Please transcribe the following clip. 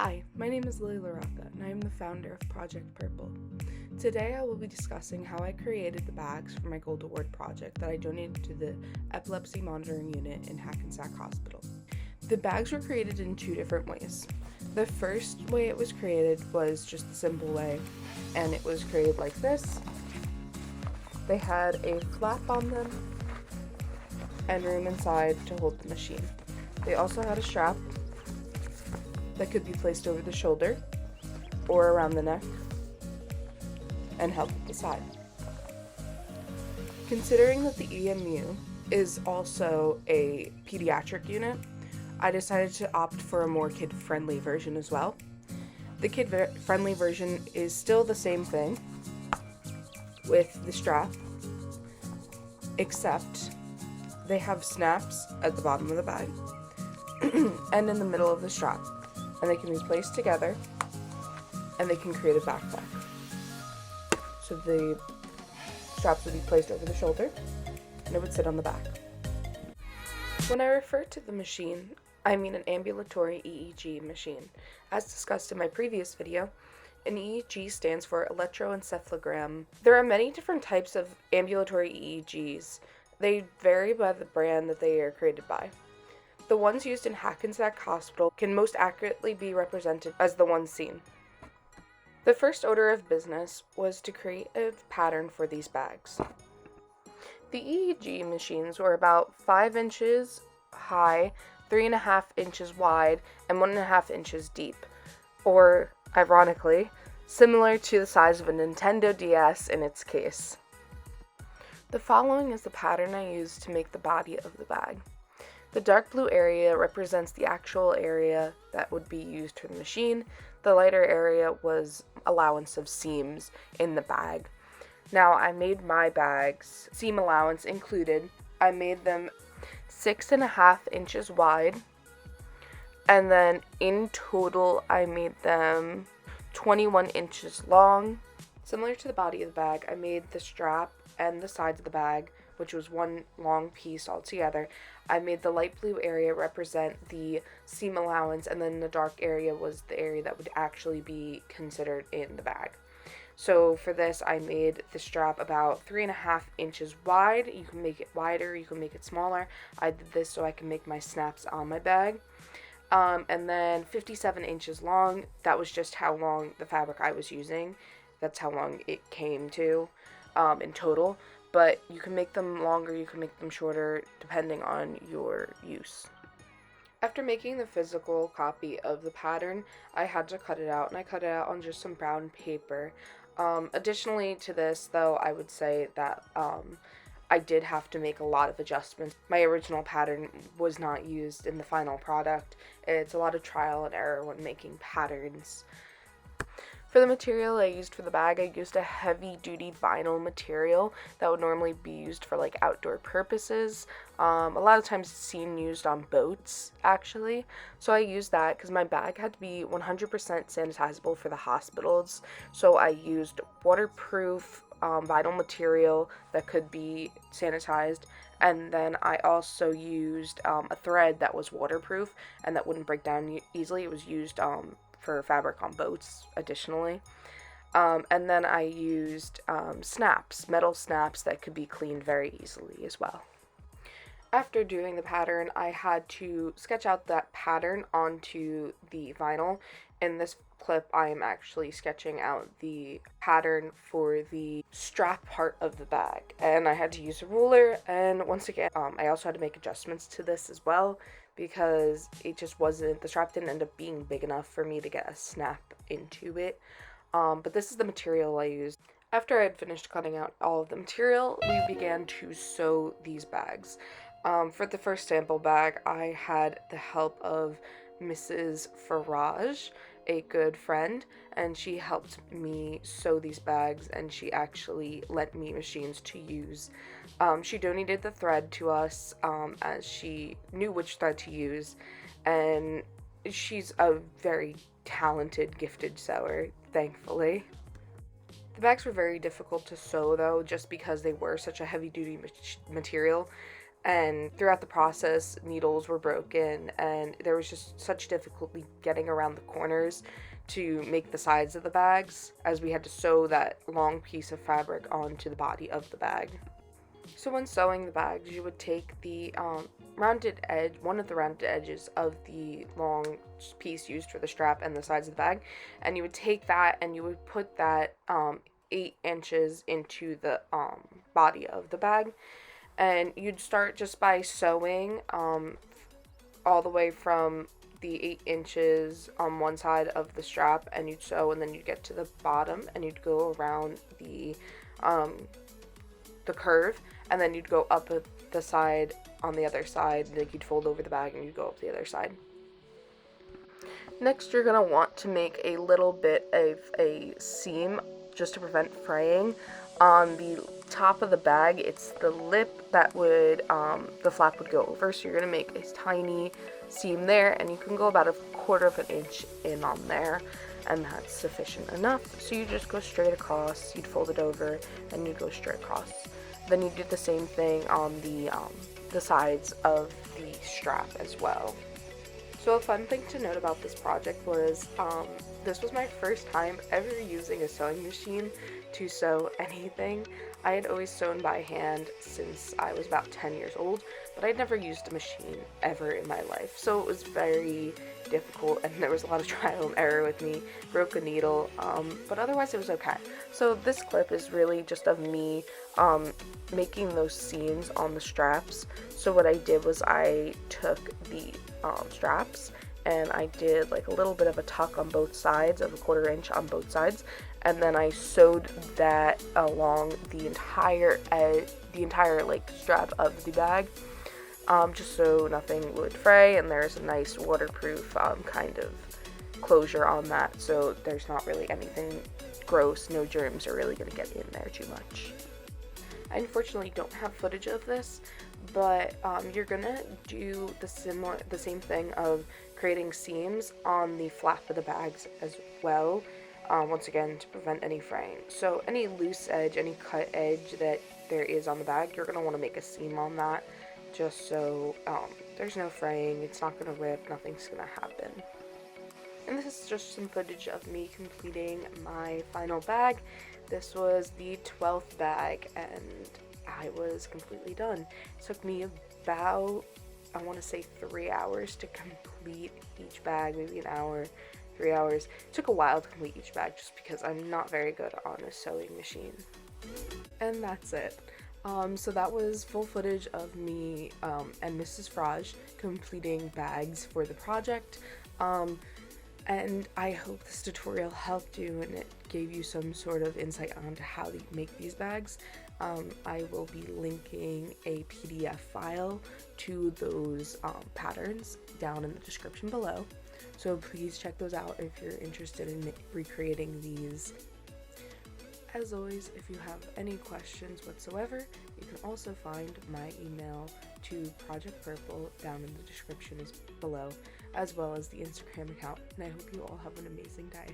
Hi, my name is Lily LaRocca, and I am the founder of Project Purple. Today I will be discussing how I created the bags for my Gold Award project that I donated to the Epilepsy Monitoring Unit in Hackensack Hospital. The bags were created in two different ways. The first way it was created was just the simple way, and it was created like this. They had a flap on them and room inside to hold the machine. They also had a strap that could be placed over the shoulder or around the neck and held at the side. Considering that the EMU is also a pediatric unit, I decided to opt for a more kid-friendly version as well. The kid-friendly version is still the same thing with the strap, except they have snaps at the bottom of the bag and in the middle of the strap, and they can be placed together and they can create a backpack. So the straps would be placed over the shoulder and it would sit on the back. When I refer to the machine, I mean an ambulatory EEG machine. As discussed in my previous video, an EEG stands for electroencephalogram. There are many different types of ambulatory EEGs. They vary by the brand that they are created by. The ones used in Hackensack Hospital can most accurately be represented as the ones seen. The first order of business was to create a pattern for these bags. The EEG machines were about 5 inches high, 3.5 inches wide, and 1.5 inches deep, or, ironically, similar to the size of a Nintendo DS in its case. The following is the pattern I used to make the body of the bag. The dark blue area represents the actual area that would be used for the machine. The lighter area was allowance of seams in the bag. Now, I made my bags, seam allowance included. I made them 6.5 inches wide, and then in total I made them 21 inches long. Similar to the body of the bag, I made the strap and the sides of the bag, which was one long piece altogether. I made the light blue area represent the seam allowance, and then the dark area was the area that would actually be considered in the bag. So for this, I made the strap about 3.5 inches wide. You can make it wider, you can make it smaller. I did this so I can make my snaps on my bag. And then 57 inches long. That was just how long the fabric I was using. That's how long it came to in total. But you can make them longer, you can make them shorter, depending on your use. After making the physical copy of the pattern, I had to cut it out, and I cut it out on just some brown paper. Additionally to this, though, I would say that I did have to make a lot of adjustments. My original pattern was not used in the final product. It's a lot of trial and error when making patterns. For the material I used for the bag, I used a heavy-duty vinyl material that would normally be used for like outdoor purposes. A lot of times it's seen used on boats, actually. So I used that because my bag had to be 100% sanitizable for the hospitals. So I used waterproof vinyl material that could be sanitized, and then I also used a thread that was waterproof and that wouldn't break down easily. It was used for fabric on boats additionally. And then I used snaps, metal snaps that could be cleaned very easily as well. After doing the pattern, I had to sketch out that pattern onto the vinyl. In this clip, I am actually sketching out the pattern for the strap part of the bag. And I had to use a ruler, and once again, I also had to make adjustments to this as well, because it just wasn't, the strap didn't end up being big enough for me to get a snap into it. But this is the material I used. After I had finished cutting out all of the material, we began to sew these bags. For the first sample bag, I had the help of Mrs. Farage, a good friend, and she helped me sew these bags, and she actually lent me machines to use. She donated the thread to us as she knew which thread to use, and she's a very talented, gifted sewer, thankfully. The bags were very difficult to sew, though, just because they were such a heavy-duty material. And throughout the process, needles were broken, and there was just such difficulty getting around the corners to make the sides of the bags, as we had to sew that long piece of fabric onto the body of the bag. So when sewing the bags, you would take the rounded edge, one of the rounded edges of the long piece used for the strap and the sides of the bag, and you would take that and you would put that 8 inches into the body of the bag, and you'd start just by sewing all the way from the 8 inches on one side of the strap, and you'd sew, and then you'd get to the bottom, and you'd go around the curve, and then you'd go up the side on the other side, like you'd fold over the bag and you'd go up the other side. Next, you're going to want to make a little bit of a seam just to prevent fraying. On the top of the bag, it's the lip that would, the flap would go over, so you're going to make a tiny seam there, and you can go about 1/4 of an inch in on there, and that's sufficient enough. So you just go straight across, you'd fold it over, and you'd go straight across. Then you do the same thing on the sides of the strap as well. So a fun thing to note about this project was this was my first time ever using a sewing machine to sew anything. I had always sewn by hand since I was about 10 years old, but I'd never used a machine ever in my life. So it was very difficult, and there was a lot of trial and error with me. Broke a needle, but otherwise it was okay. So this clip is really just of me making those seams on the straps. So what I did was I took the straps and I did like a little bit of a tuck on both sides of 1/4 inch on both sides, and then I sewed that along the entire like strap of the bag, just so nothing would fray, and there's a nice waterproof kind of closure on that, so there's not really anything gross, no germs are really going to get in there too much. I unfortunately don't have footage of this, but you're gonna do the same thing of creating seams on the flap of the bags as well, once again to prevent any fraying. So any loose edge, any cut edge that there is on the bag, you're gonna want to make a seam on that, just so there's no fraying, it's not gonna rip, nothing's gonna happen. And this is just some footage of me completing my final bag. This was the 12th bag, and I was completely done. It took me about, I want to say 3 hours to complete each bag, maybe an hour, 3 hours. It took a while to complete each bag just because I'm not very good on a sewing machine. And that's it. So that was full footage of me and Mrs. Fraj completing bags for the project. And I hope this tutorial helped you and it gave you some sort of insight onto how to make these bags. I will be linking a PDF file to those patterns down in the description below. So please check those out if you're interested in recreating these. As always, if you have any questions whatsoever, you can also find my email to Project Purple down in the description below, as well as the Instagram account, and I hope you all have an amazing day.